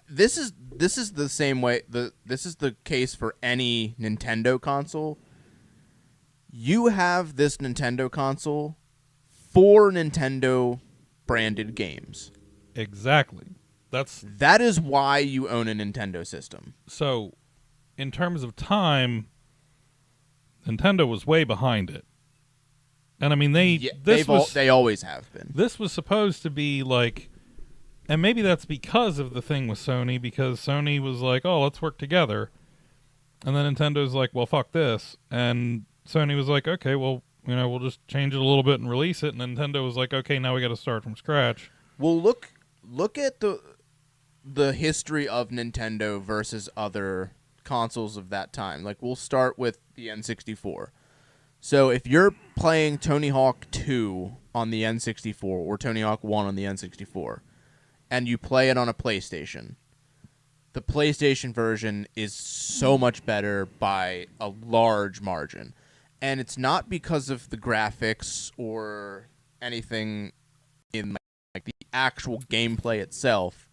This is the same way. This is the case for any Nintendo console. You have this Nintendo console for Nintendo branded games. Exactly. That is why you own a Nintendo system. So, in terms of time, Nintendo was way behind it. And I mean, they always have been. This was supposed to be like, and maybe that's because of the thing with Sony, because Sony was like, oh, let's work together. And then Nintendo's like, well, fuck this. And Sony was like, okay, well, we'll just change it a little bit and release it. And Nintendo was like, okay, now we got to start from scratch. Well, look at the history of Nintendo versus other consoles of that time. Like, we'll start with the N64. So if you're playing Tony Hawk 2 on the N64 or Tony Hawk 1 on the N64 and you play it on a PlayStation, the PlayStation version is so much better by a large margin. And it's not because of the graphics or anything in like the actual gameplay itself.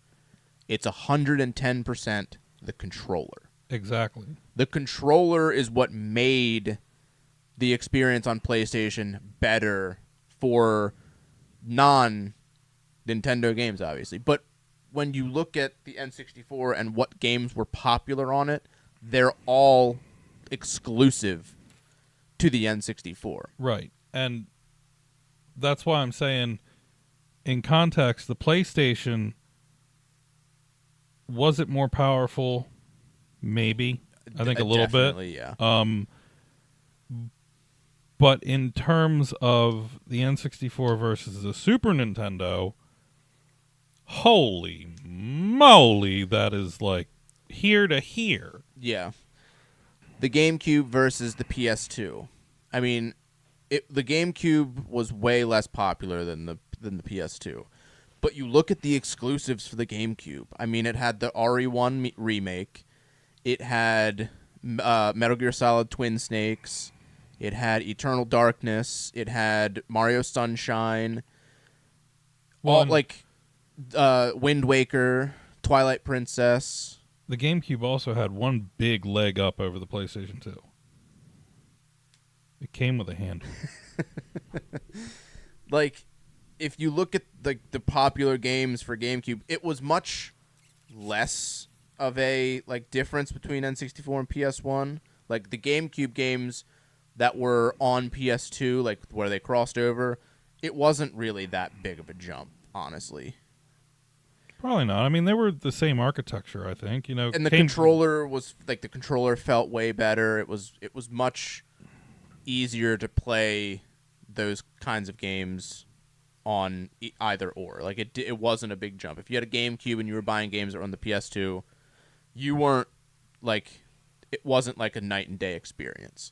It's 110% the controller. Exactly. The controller is what made the experience on PlayStation better for non-Nintendo games, obviously. But when you look at the N64 and what games were popular on it, they're all exclusive to the N64. Right. And that's why I'm saying, in context, the PlayStation, was it more powerful? Maybe. I think a little bit. Yeah. But in terms of the N64 versus the Super Nintendo, holy moly, that is like here to here. Yeah. The GameCube versus the PS2. I mean, the GameCube was way less popular than the PS2. But you look at the exclusives for the GameCube. I mean, it had the RE1 remake. It had Metal Gear Solid Twin Snakes. It had Eternal Darkness. It had Mario Sunshine. Wind Waker, Twilight Princess. The GameCube also had one big leg up over the PlayStation 2. It came with a handle. Like, if you look at the popular games for GameCube, it was much less of a difference between N64 and PS1. Like, the GameCube games that were on PS2, like where they crossed over, it wasn't really that big of a jump, honestly. Probably not. I mean, they were the same architecture, I think. And the controller was the controller felt way better. It was much easier to play those kinds of games on either or. Like, it wasn't a big jump. If you had a GameCube and you were buying games that were on the PS2, you weren't it wasn't like a night and day experience.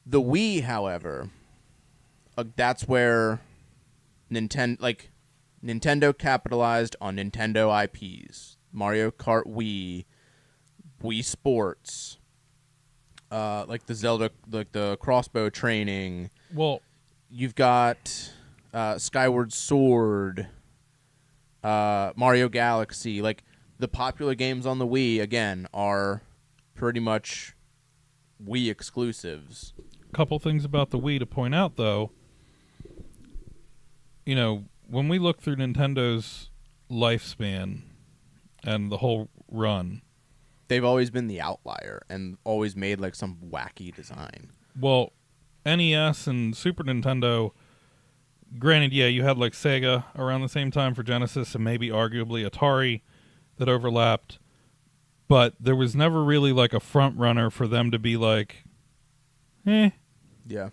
The Wii, however, that's where Nintendo capitalized on Nintendo IPs. Mario Kart Wii, Wii Sports, the Zelda, the crossbow training. Well, you've got Skyward Sword, Mario Galaxy. The popular games on the Wii, again, are pretty much Wii exclusives. Couple things about the Wii to point out, though. When we look through Nintendo's lifespan and the whole run, they've always been the outlier and always made some wacky design. Well, NES and Super Nintendo, granted, yeah, you had Sega around the same time for Genesis and maybe arguably Atari that overlapped, but there was never really a front runner for them to be eh. Yeah.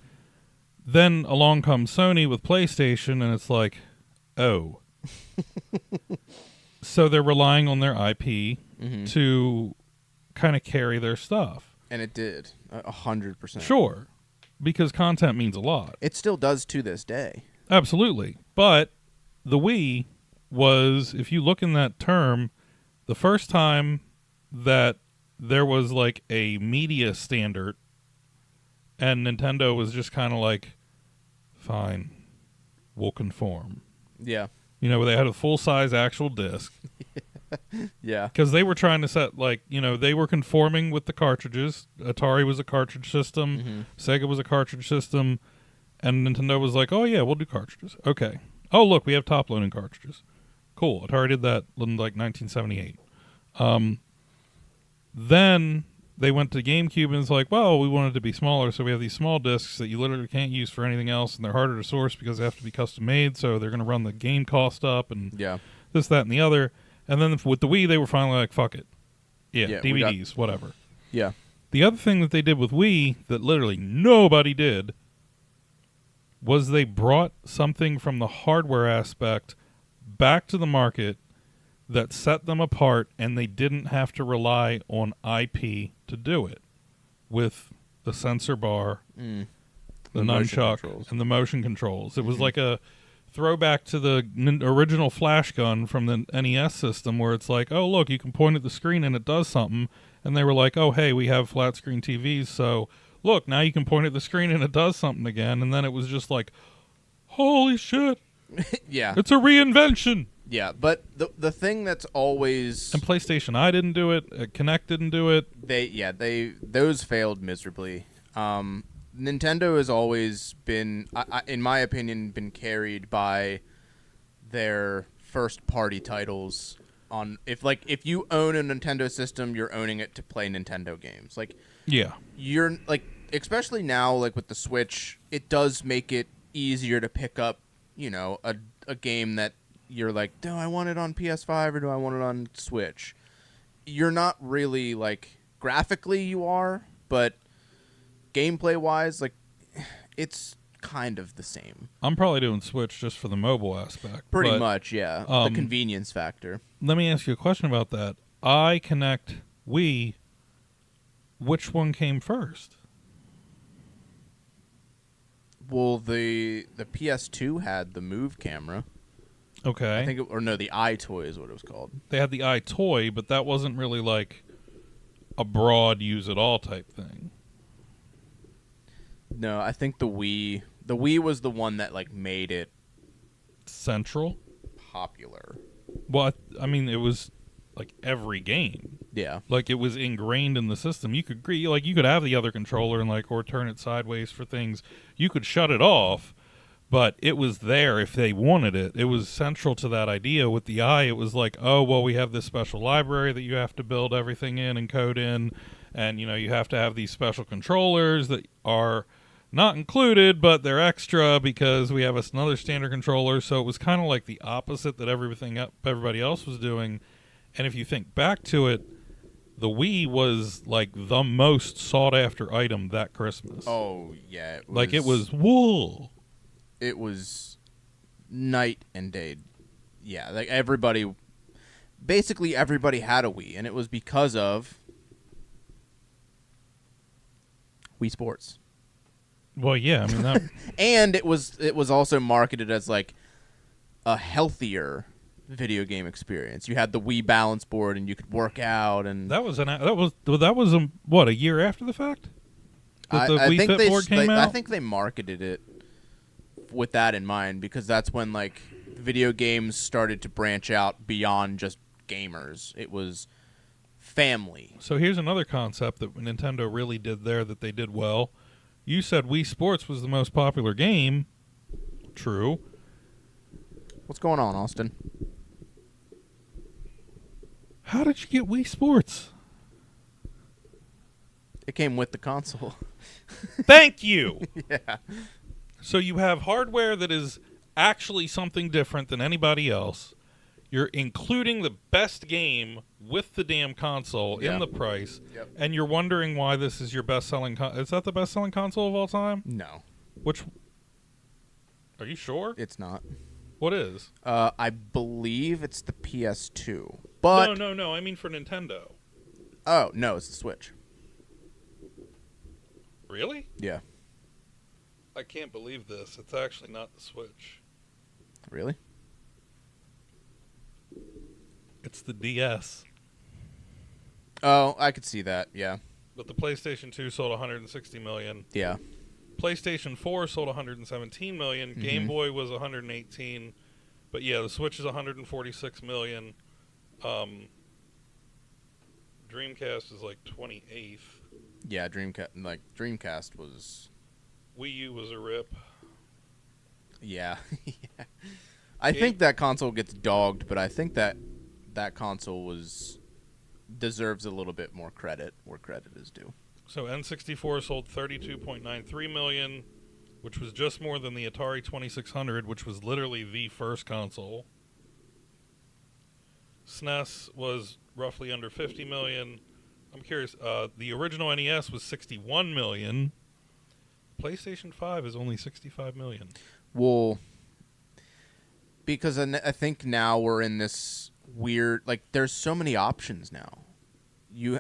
Then along comes Sony with PlayStation, and it's oh. So they're relying on their IP to kind of carry their stuff. And it did, 100%. Sure, because content means a lot. It still does to this day. Absolutely. But the Wii was, if you look in that term, the first time that there was a media standard, and Nintendo was just kind of fine, we'll conform. Yeah. Where they had a full-size actual disc. Yeah. Because they were trying to set, like, they were conforming with the cartridges. Atari was a cartridge system. Sega was a cartridge system. And Nintendo was like, oh, yeah, we'll do cartridges. Okay. Oh, look, we have top-loading cartridges. Cool. Atari did that in, like, 1978. Then they went to GameCube and it's like, well, we want it to be smaller, so we have these small discs that you literally can't use for anything else, and they're harder to source because they have to be custom made, so they're going to run the game cost up and this, that, and the other. And then with the Wii, they were finally like, fuck it. Yeah, DVDs, whatever. Yeah. The other thing that they did with Wii that literally nobody did was they brought something from the hardware aspect back to the market that set them apart, and they didn't have to rely on IP to do it with the sensor bar, the nunchuck, and the motion controls. It was like a throwback to the original flash gun from the NES system where it's like, oh, look, you can point at the screen and it does something. And they were like, oh, hey, we have flat screen TVs, so look, now you can point at the screen and it does something again. And then it was just like, holy shit. Yeah. It's a reinvention. Yeah, but the thing that's always... And PlayStation I didn't do it. Kinect didn't do it. Those failed miserably. Nintendo has always been, in my opinion, been carried by their first-party titles. If you own a Nintendo system, you're owning it to play Nintendo games. Like, yeah, you're like, especially now, like with the Switch, it does make it easier to pick up, a game that you're like, do I want it on PS5 or do I want it on Switch? You're not really, like, graphically you are, but gameplay-wise, like, it's kind of the same. I'm probably doing Switch just for the mobile aspect. Pretty much, yeah. The convenience factor. Let me ask you a question about that. Kinect, Wii, which one came first? Well, the PS2 had the Move camera. Okay. I think, the iToy is what it was called. They had the iToy, but that wasn't really like a broad use-it-all type thing. No, I think the Wii was the one that, like, made it central, popular. Well, I mean, it was like every game. Yeah. Like, it was ingrained in the system. You could have the other controller and or turn it sideways for things. You could shut it off. But it was there if they wanted it. It was central to that idea. With the eye, it was like, oh, well, we have this special library that you have to build everything in and code in. And, you have to have these special controllers that are not included, but they're extra because we have another standard controller. So it was kind of like the opposite that everybody else was doing. And if you think back to it, the Wii was like the most sought-after item that Christmas. Oh, yeah. It was wool. It was night and day. Yeah, like basically everybody had a Wii, and it was because of Wii Sports. Well, yeah, I mean that. And it was also marketed as like a healthier video game experience. You had the Wii balance board, and you could work out, and that was a year after the fact. That the Wii think Fit board came out. I think they marketed it with that in mind, because that's when, like, video games started to branch out beyond just gamers. It was family. So here's another concept that Nintendo really did there that they did well. You said Wii Sports was the most popular game. True. What's going on, Austin? How did you get Wii Sports? It came with the console. Thank you! Yeah. So you have hardware that is actually something different than anybody else. You're including the best game with the damn console in the price, and you're wondering why this is your best-selling is that the best-selling console of all time? No. Which... Are you sure? It's not. What is? I believe it's the PS2. But No. I mean for Nintendo. Oh, no, it's the Switch. Really? Yeah. I can't believe this. It's actually not the Switch. Really? It's the DS. Oh, I could see that, yeah. But the PlayStation 2 sold 160 million. Yeah. PlayStation 4 sold 117 million. Game Boy was 118. But yeah, the Switch is 146 million. Dreamcast is like 28th. Yeah, Dreamcast was. Wii U was a rip. Yeah. Yeah. I think that console gets dogged, but I think that console deserves a little bit more credit where credit is due. So N64 sold 32.93 million, which was just more than the Atari 2600, which was literally the first console. SNES was roughly under 50 million. I'm curious, the original NES was 61 million. PlayStation 5 is only 65 million. Well, because I think now we're in this weird, like, there's so many options now. You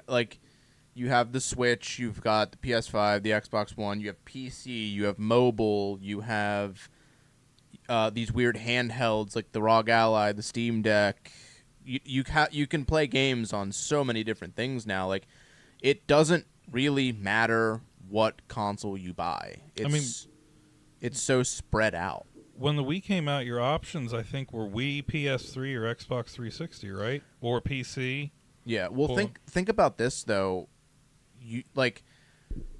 have the Switch, you've got the PS5, the Xbox One, you have PC, you have mobile, you have these weird handhelds like the ROG Ally, the Steam Deck. You can play games on so many different things now. Like, it doesn't really matter what console you buy. It's so spread out. When the Wii came out, your options, I think, were Wii, PS3, or Xbox 360, right? Or PC. Yeah. Well, think about this though. It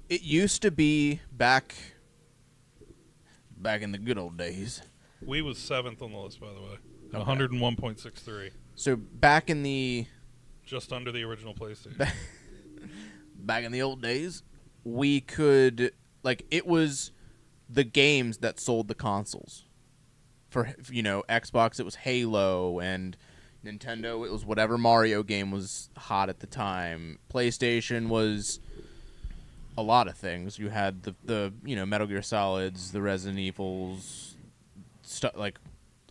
used to be back in the good old days. Wii was 7th on the list, by the way. Okay. 101.63. So back in the just under the original PlayStation. Back in the old days, we could, like, it was the games that sold the consoles. For Xbox, it was Halo, and Nintendo, it was whatever Mario game was hot at the time. PlayStation was a lot of things. You had the Metal Gear Solids, the Resident Evils, stuff like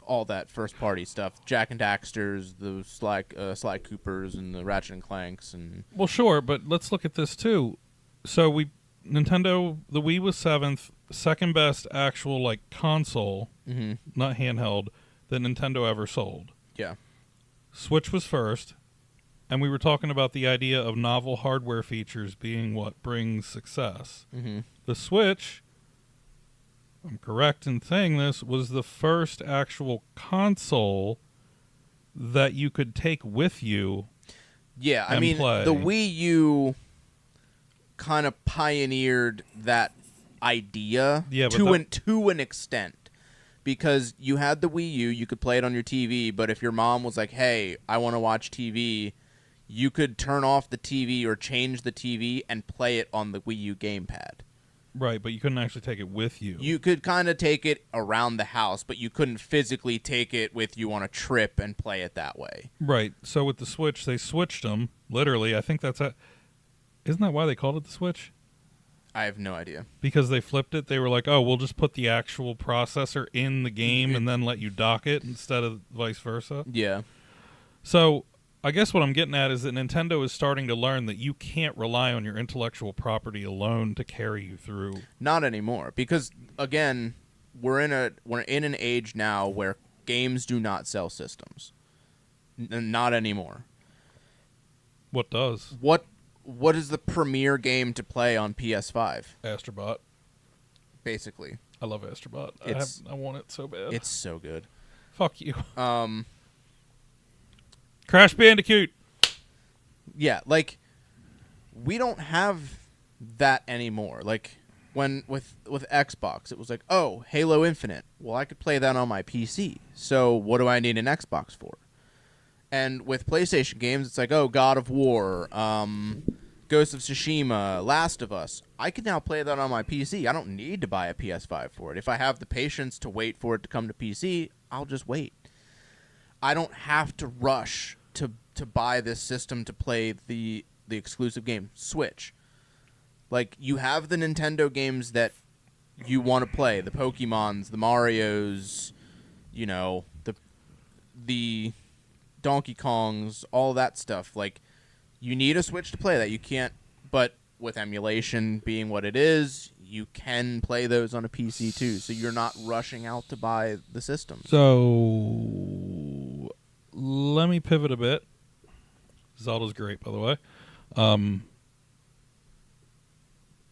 all that first party stuff. Jak and Daxters, the Sly Coopers, and the Ratchet and Clanks, and well, sure, but let's look at this too. So Nintendo, the Wii was 7th, second best actual like console, not handheld, that Nintendo ever sold. Yeah. Switch was first, and we were talking about the idea of novel hardware features being what brings success. Mm-hmm. The Switch, I'm correct in saying this, was the first actual console that you could take with you. Yeah, I and mean, play. the Wii U kind of pioneered that idea to an extent. Because you had the Wii U, you could play it on your TV, but if your mom was like, hey, I want to watch TV, you could turn off the TV or change the TV and play it on the Wii U gamepad. Right, but you couldn't actually take it with you. You could kind of take it around the house, but you couldn't physically take it with you on a trip and play it that way. Right, so with the Switch, they switched them, literally. I think isn't that why they called it the Switch? I have no idea. Because they flipped it, they were like, oh, we'll just put the actual processor in the game and then let you dock it instead of vice versa. Yeah. So I guess what I'm getting at is that Nintendo is starting to learn that you can't rely on your intellectual property alone to carry you through. Not anymore, because again, we're in an age now where games do not sell systems. Not anymore. What does? What is the premier game to play on PS5? Astrobot. Basically. I love Astrobot. I want it so bad. It's so good. Fuck you. Crash Bandicoot. Yeah, like, we don't have that anymore. Like, when with Xbox, it was like, oh, Halo Infinite. Well, I could play that on my PC. So what do I need an Xbox for? And with PlayStation games, it's like, oh, God of War, Ghost of Tsushima, Last of Us. I can now play that on my PC. I don't need to buy a PS5 for it. If I have the patience to wait for it to come to PC, I'll just wait. I don't have to rush to buy this system to play the exclusive game. Switch. Like, you have the Nintendo games that you want to play. The Pokemons, the Marios, the Donkey Kongs, all that stuff. Like, you need a Switch to play that. You can't, but with emulation being what it is, you can play those on a PC too. So you're not rushing out to buy the system. So let me pivot a bit. Zelda's great, by the way.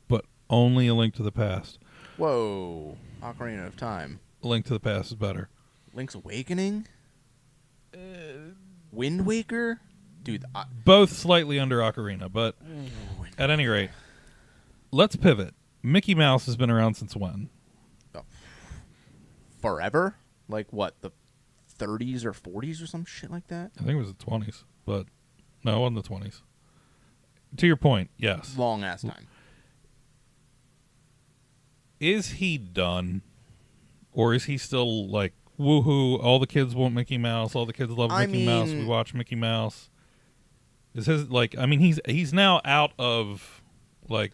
But only A Link to the Past. Whoa. Ocarina of Time. A Link to the Past is better. Link's Awakening? Wind Waker, dude. Both slightly under Ocarina, but at any rate, let's pivot. Mickey Mouse has been around since when? Forever? Like what? The 30s or 40s or some shit like that? I think it was the 20s, but no, it wasn't the 20s. To your point, yes. Long ass time. Is he done? Or is he still like, woohoo, all the kids want Mickey Mouse, all the kids love Mickey Mouse, we watch Mickey Mouse? Is his, like, I mean, he's now out of, like,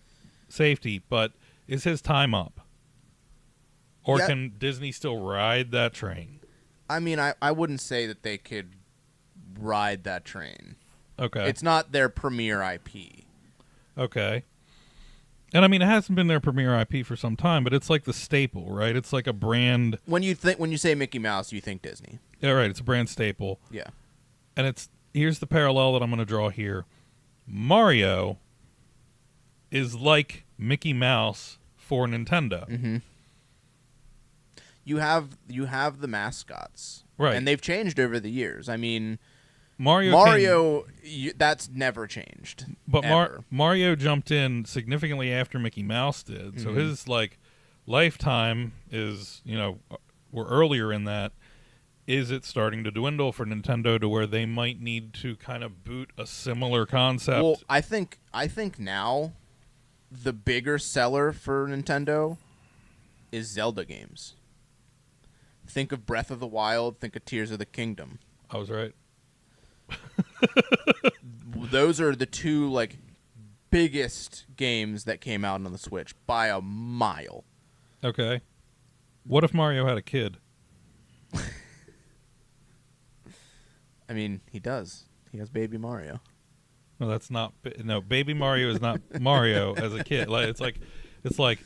safety, but is his time up? Or can Disney still ride that train? I mean, I wouldn't say that they could ride that train. Okay. It's not their premier IP. Okay. And I mean, it hasn't been their premier IP for some time, but it's like the staple, right? It's like a brand. When you say Mickey Mouse, you think Disney. Yeah, right. It's a brand staple. Yeah. And here's the parallel that I'm going to draw here. Mario is like Mickey Mouse for Nintendo. Mm-hmm. You have the mascots, right? And they've changed over the years. I mean, Mario that's never changed. But Mario jumped in significantly after Mickey Mouse did, so his like lifetime is, we're earlier in that. Is it starting to dwindle for Nintendo to where they might need to kind of boot a similar concept? Well, I think now the bigger seller for Nintendo is Zelda games. Think of Breath of the Wild, think of Tears of the Kingdom. I was right. Those are the two like biggest games that came out on the Switch by a mile. Okay. What if Mario had a kid? I mean, he does. He has Baby Mario. No, that's not. No, Baby Mario is not Mario as a kid. Like it's like.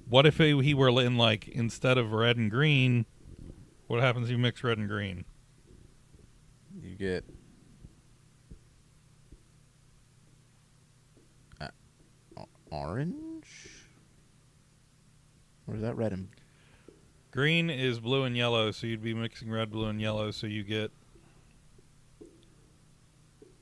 What if he were in, like, instead of red and green, what happens if you mix red and green? You get orange? Or is that red and... Green is blue and yellow, so you'd be mixing red, blue, and yellow, so you get... I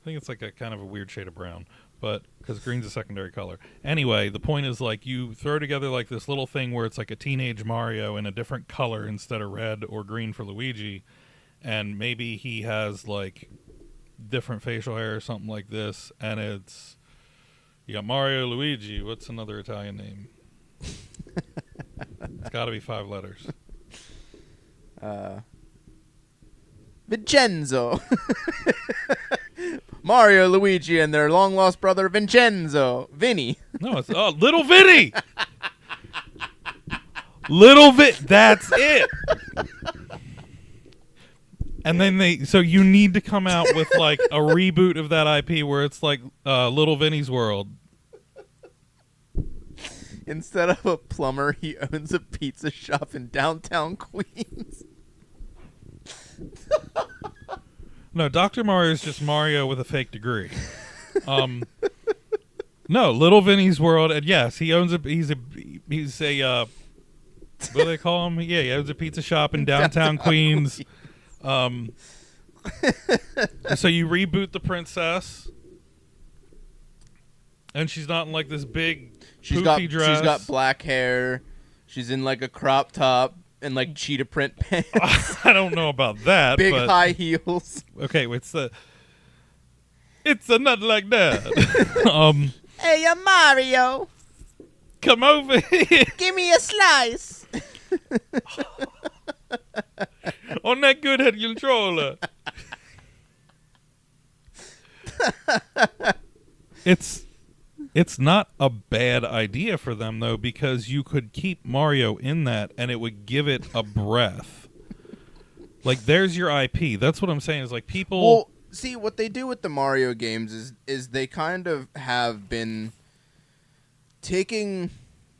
think it's like a kind of a weird shade of brown. But because green's a secondary color. Anyway, the point is, like, you throw together like this little thing where it's like a teenage Mario in a different color instead of red or green for Luigi, and maybe he has like different facial hair or something like this, and you got Mario, Luigi. What's another Italian name? It's got to be 5 letters. Vincenzo. Mario, Luigi, and their long-lost brother Vincenzo. Vinny. No, it's Little Vinny. Little Vin. That's it. And then so you need to come out with like a reboot of that IP where it's like Little Vinny's World. Instead of a plumber, he owns a pizza shop in downtown Queens. No, Dr. Mario is just Mario with a fake degree. No, Little Vinny's World, and yes, he owns he's a what do they call him? Yeah, he owns a pizza shop in downtown Queens. So you reboot the princess, and she's not in like this big poofy dress. She's got black hair. She's in like a crop top and like cheetah print pants. I don't know about that. Big high heels. Okay, it's a nut like that. Hey, Mario. Come over here. Give me a slice. On that good head controller. It's not a bad idea for them, though, because you could keep Mario in that, and it would give it a breath. Like, there's your IP. That's what I'm saying, is like people... Well, see, what they do with the Mario games is they kind of have been taking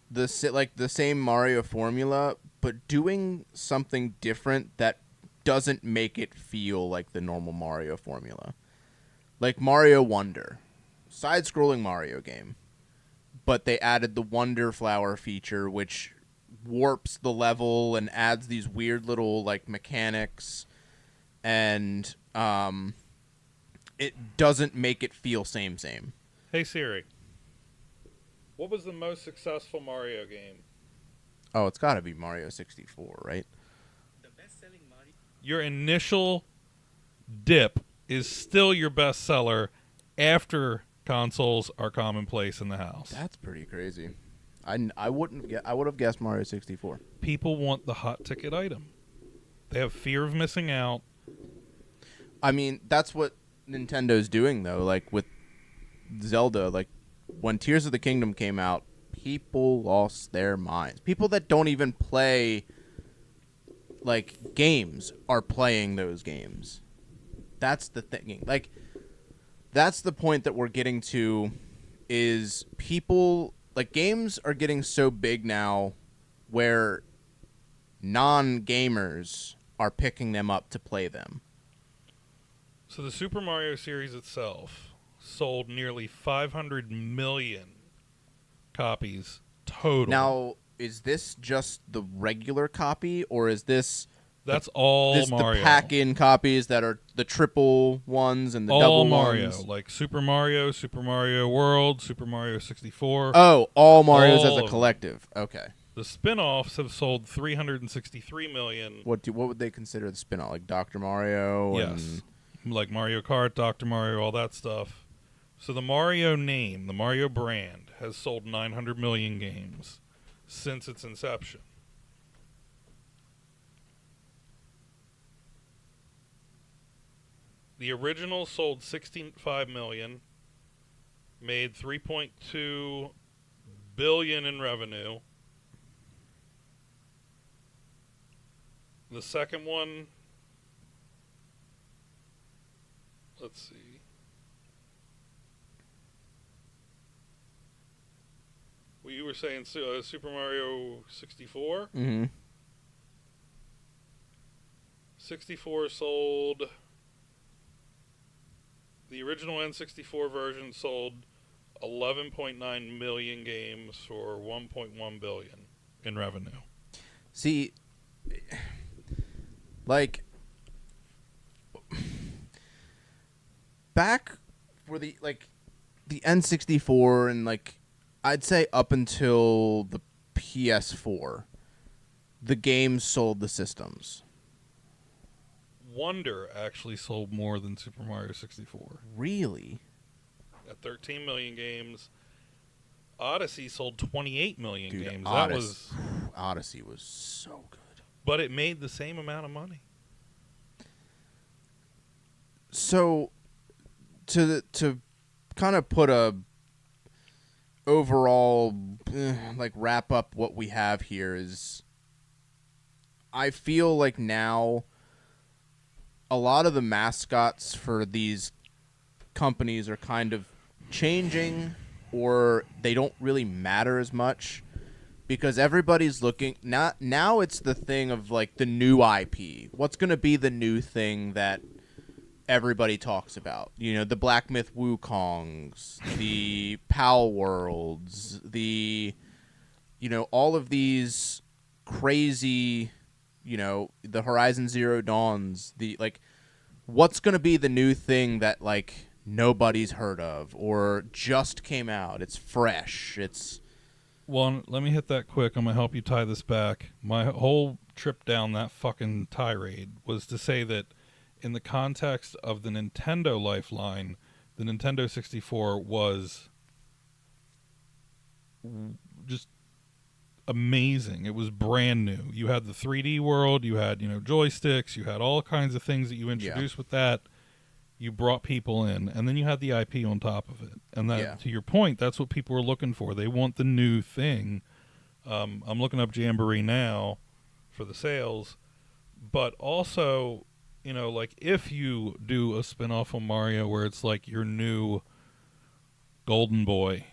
the same Mario formula, but doing something different that doesn't make it feel like the normal Mario formula. Like Mario Wonder. Side-scrolling Mario game. But they added the Wonder Flower feature, which warps the level and adds these weird little like mechanics. And it doesn't make it feel same. Hey Siri, what was the most successful Mario game? Oh, it's got to be Mario 64, right? Your initial dip is still your best seller after consoles are commonplace in the house. That's pretty crazy. I would have guessed Mario 64. People want the hot ticket item. They have fear of missing out. I mean, that's what Nintendo's doing though. Like with Zelda, like when Tears of the Kingdom came out, people lost their minds. People that don't even play like games are playing those games. That's the thing. Like that's the point that we're getting to is people like games are getting so big now where non-gamers are picking them up to play them. So the Super Mario series itself sold nearly 500 million copies total. Now, is this just the regular copy, or is this that's all Mario? The pack-in copies that are the triple ones and the all double Mario, ones? like Super Mario, Super Mario World, Super Mario 64. Oh, all Marios all as a collective. Okay. The spin-offs have sold 363 million. What would they consider the spin-off? Like Dr. Mario? Yes. Like Mario Kart, Dr. Mario, all that stuff. So the Mario name, the Mario brand, has sold 900 million games since its inception. The original sold 65 million, made 3.2 billion in revenue. The second one, let's see. Well, you were saying Super Mario 64? Mm-hmm. 64 sold... The original N64 version sold 11.9 million games for 1.1 billion in revenue. See, like back for the N64 and like I'd say up until the PS4, the games sold the systems. Wonder actually sold more than Super Mario 64. Really? At 13 million games. Odyssey sold 28 million Dude, games. Odyssey was so good. But it made the same amount of money. So to kind of put a overall like wrap up what we have here is I feel like now a lot of the mascots for these companies are kind of changing or they don't really matter as much because everybody's looking now it's the thing of like the new IP. What's going to be the new thing that everybody talks about? You know, the Black Myth Wukongs, the Pal Worlds, all of these crazy, the Horizon Zero Dawns, what's going to be the new thing that nobody's heard of or just came out? It's fresh. Well, let me hit that quick. I'm going to help you tie this back. My whole trip down that fucking tirade was to say that in the context of the Nintendo Lifeline, the Nintendo 64 was just amazing. It was brand new. You had the 3D world, you had, joysticks, you had all kinds of things that you introduced with that. You brought people in, and then you had the IP on top of it. And that, to your point, that's what people are looking for. They want the new thing. I'm looking up Jamboree now for the sales, but also, if you do a spin-off on Mario where it's like your new Golden Boy,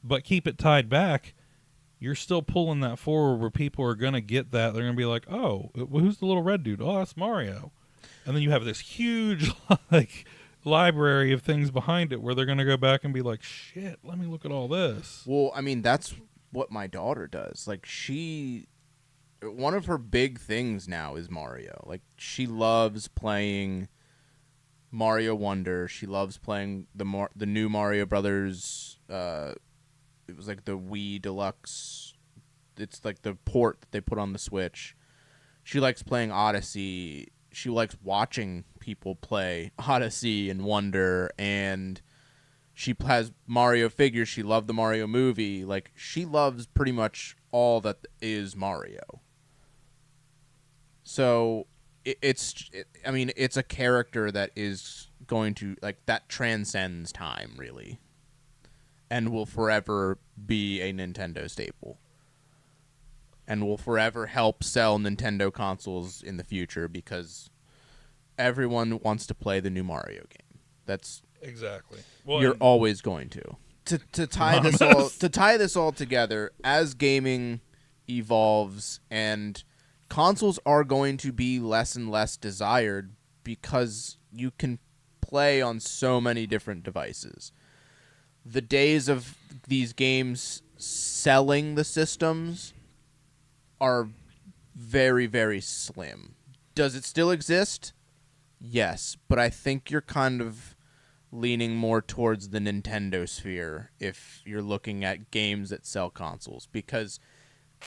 but keep it tied back, you're still pulling that forward where people are going to get that. They're going to be like, oh, who's the little red dude? Oh, that's Mario. And then you have this huge library of things behind it where they're going to go back and be like, shit, let me look at all this. Well, I mean, that's what my daughter does. Like, one of her big things now is Mario. Like, she loves playing Mario Wonder. She loves playing the new Mario Brothers. It was like the Wii Deluxe. It's like the port that they put on the Switch. She likes playing Odyssey. She likes watching people play Odyssey and Wonder, and she has Mario figures. She loved the Mario movie. Like, she loves pretty much all that is Mario. So it's a character that is going to, like, that transcends time, really, and will forever be a Nintendo staple, and will forever help sell Nintendo consoles in the future because everyone wants to play the new Mario game. That's Exactly. Well, you're always going to. To tie this all together, as gaming evolves and consoles are going to be less and less desired because you can play on so many different devices. The days of these games selling the systems are very, very slim. Does it still exist? Yes, but I think you're kind of leaning more towards the Nintendo sphere if you're looking at games that sell consoles. Because,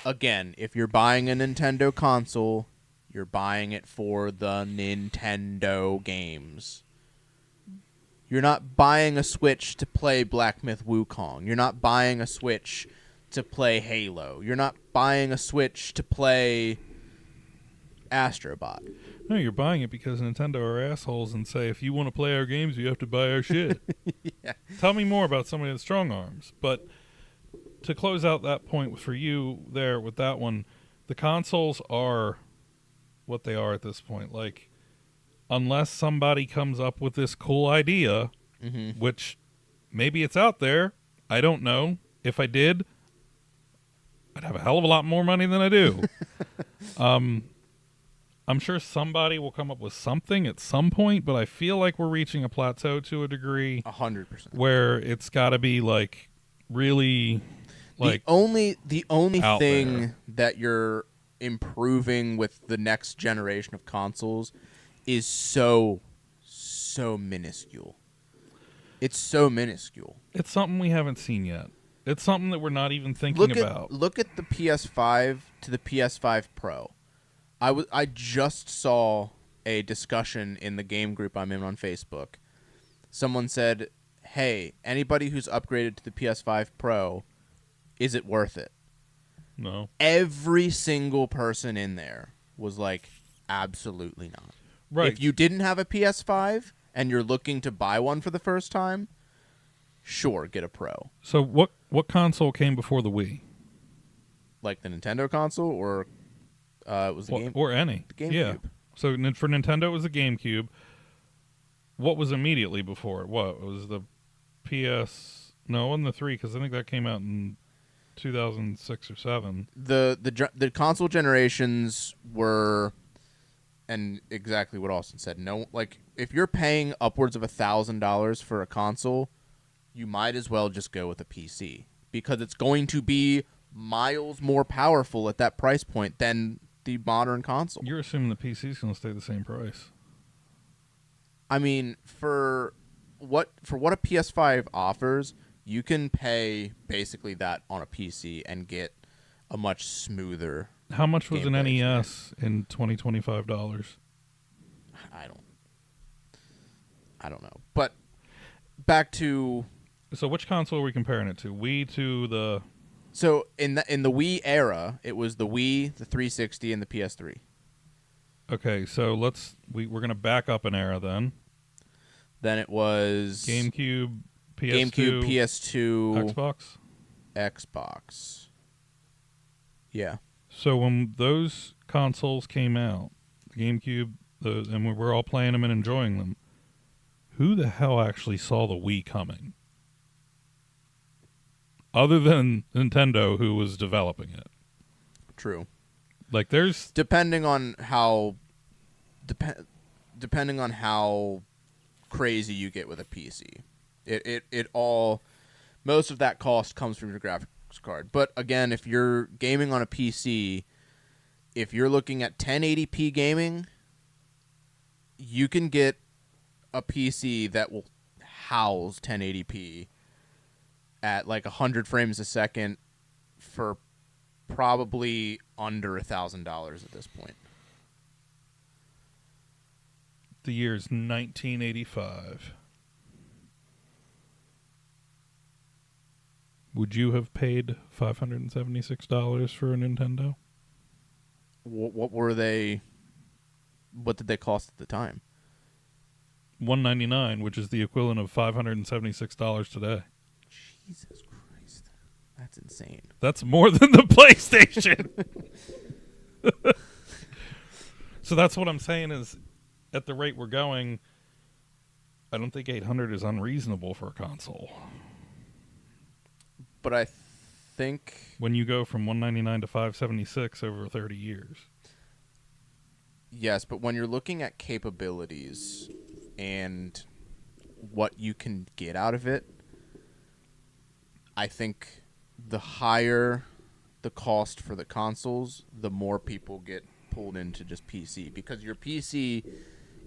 again, if you're buying a Nintendo console, you're buying it for the Nintendo games. You're not buying a Switch to play Black Myth Wukong. You're not buying a Switch to play Halo. You're not buying a Switch to play Astrobot. no, you're buying it because Nintendo are assholes and say, if you want to play our games, you have to buy our shit. Yeah. Tell me more about somebody with strong arms. But to close out that point for you there with that one, the consoles are what they are at this point. Like, unless somebody comes up with this cool idea, which maybe it's out there, I don't know. If I did, I'd have a hell of a lot more money than I do. I'm sure somebody will come up with something at some point, but I feel like we're reaching a plateau to a degree 100%. where it's got to be like really like the only out thing there. that you're improving with the next generation of consoles is so minuscule. It's so minuscule. It's something we haven't seen yet. It's something that we're not even thinking about. Look at the PS5 to the PS5 Pro. I just saw a discussion in the game group I'm in on Facebook. Someone said, "Hey, anybody who's upgraded to the PS5 Pro, is it worth it?" No. Every single person in there was like, "Absolutely not." Right. If you didn't have a PS5 and you're looking to buy one for the first time, sure, get a Pro. So what console came before the Wii? Like the Nintendo console, or it was the game Or any. the GameCube. Yeah. So for Nintendo, it was the GameCube. What was immediately before it? What was the PS? No, it wasn't the 3 because I think that came out in 2006 or 7. The console generations were, and exactly what Austin said. No, like if you're paying upwards of $1,000 for a console, you might as well just go with a PC because it's going to be miles more powerful at that price point than the modern console. You're assuming the PC's going to stay the same price. I mean, for what a PS5 offers, you can pay basically that on a PC and get a much smoother. How much was an gameplay NES in $20-25? I don't know. But back to So which console are we comparing it to? Wii to the... So in the Wii era, it was the Wii, the 360, and the PS3. Okay, so we're going to back up an era then. Then it was GameCube, PS2, PS2, Xbox. Yeah. So when those consoles came out, the GameCube, and we were all playing them and enjoying them, who the hell actually saw the Wii coming? Other than Nintendo, who was developing it. True. Like there's depending on how crazy you get with a PC. It all, most of that cost comes from your graphics card. But again, if you're gaming on a PC, if you're looking at 1080p gaming, you can get a PC that will house 1080p at like 100 frames a second for probably under $1,000 at this point. The year's 1985. Would you have paid $576 for a Nintendo? What were they? What did they cost at the time? $199, which is the equivalent of $576 today. Jesus Christ, that's insane. That's more than the PlayStation. So that's what I'm saying is, at the rate we're going, I don't think 800 is unreasonable for a console. But I think When you go from 199 to 576 over 30 years. yes, but when you're looking at capabilities and what you can get out of it, I think the higher the cost for the consoles, the more people get pulled into just PC. Because your PC,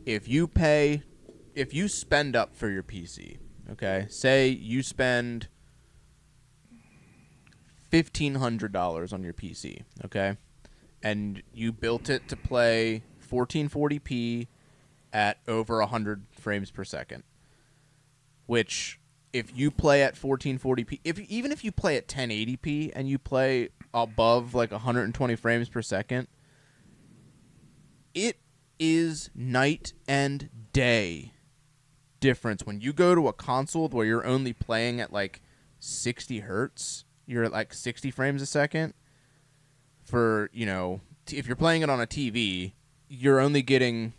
if you spend up for your PC, okay, say you spend $1,500 on your PC, okay, and you built it to play 1440p at over 100 frames per second, which if you play at 1440p, even if you play at 1080p and you play above like 120 frames per second, it is night and day difference. When you go to a console where you're only playing at like 60 hertz, you're at like 60 frames a second. For, if you're playing it on a TV, you're only getting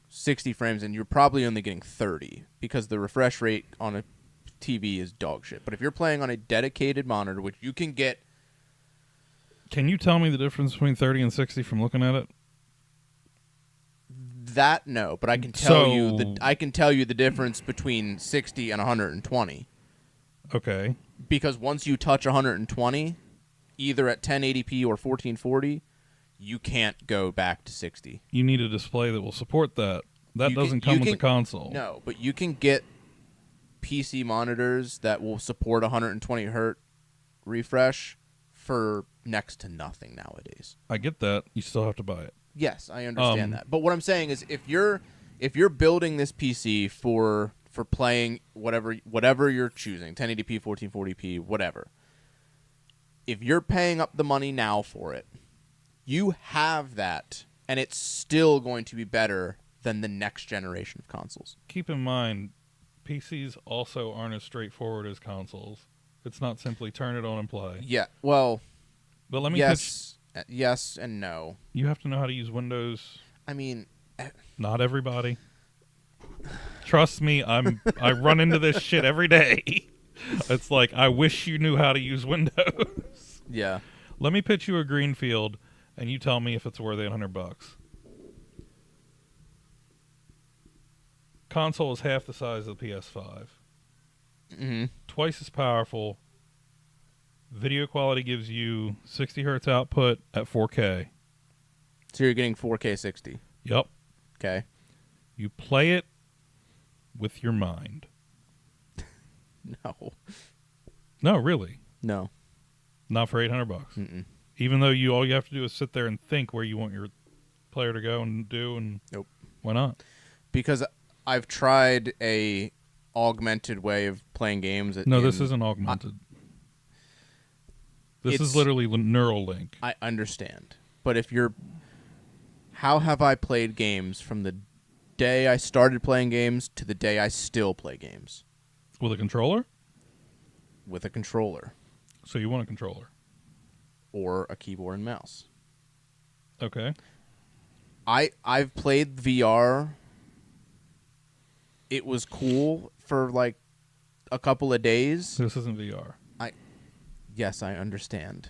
60 frames and you're probably only getting 30 because the refresh rate on a TV is dog shit. But if you're playing on a dedicated monitor, which you can get... Can you tell me the difference between 30 and 60 from looking at it? That, no, but I can tell you the difference between 60 and 120. Okay. Because once you touch 120, either at 1080p or 1440, you can't go back to 60. You need a display that will support that. That You doesn't can- come you with the can- console. No, but you can get PC monitors that will support 120 hertz refresh for next to nothing nowadays. I get that. You still have to buy it. Yes, I understand that. But what I'm saying is if you're building this PC for playing whatever you're choosing, 1080p, 1440p, whatever. If you're paying up the money now for it, you have that, and it's still going to be better than the next generation of consoles. Keep in mind, PCs also aren't as straightforward as consoles. It's not simply turn it on and play. Yeah, well, But let me yes and no. You have to know how to use Windows. I mean, Not everybody. Trust me, I run into this shit every day. It's like, I wish you knew how to use Windows. yeah. Let me pitch you a greenfield, and you tell me if it's worth $800. Console is half the size of the PS5. Mm-hmm. Twice as powerful. Video quality gives you 60 hertz output at 4K. So you're getting 4K 60. Yep. Okay. You play it with your mind. No. No, really. No. Not for $800. Mm-mm. Even though all you have to do is sit there and think where you want your player to go and do, and Nope. why not? Because I've tried a augmented way of playing games. No, this isn't augmented. This is literally Neuralink. I understand. But how have I played games from the day I started playing games to the day I still play games? With a controller? With a controller. So you want a controller. Or a keyboard and mouse. Okay. I've played VR. It was cool for like a couple of days. This isn't VR. Yes, I understand.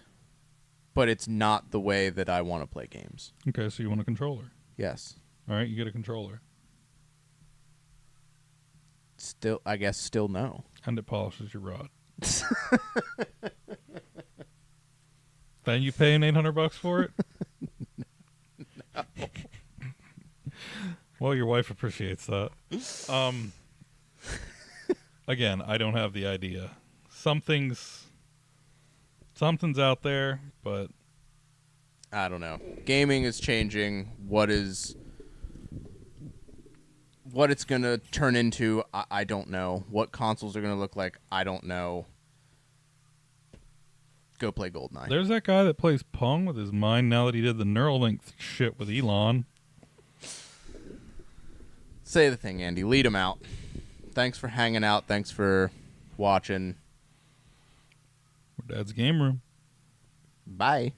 But it's not the way that I want to play games. Okay, so you want a controller. Yes. All right, you get a controller. I guess still no. And it polishes your rod. Then you paying $800 for it? Well, your wife appreciates that. Again, I don't have the idea. Something's out there, but I don't know. Gaming is changing. What it's going to turn into, I don't know. What consoles are going to look like, I don't know. Go play GoldenEye. there's that guy that plays Pong with his mind now that he did the Neuralink shit with Elon. Say the thing, Andy. Lead him out. Thanks for hanging out. Thanks for watching. Dad's Game Room. Bye.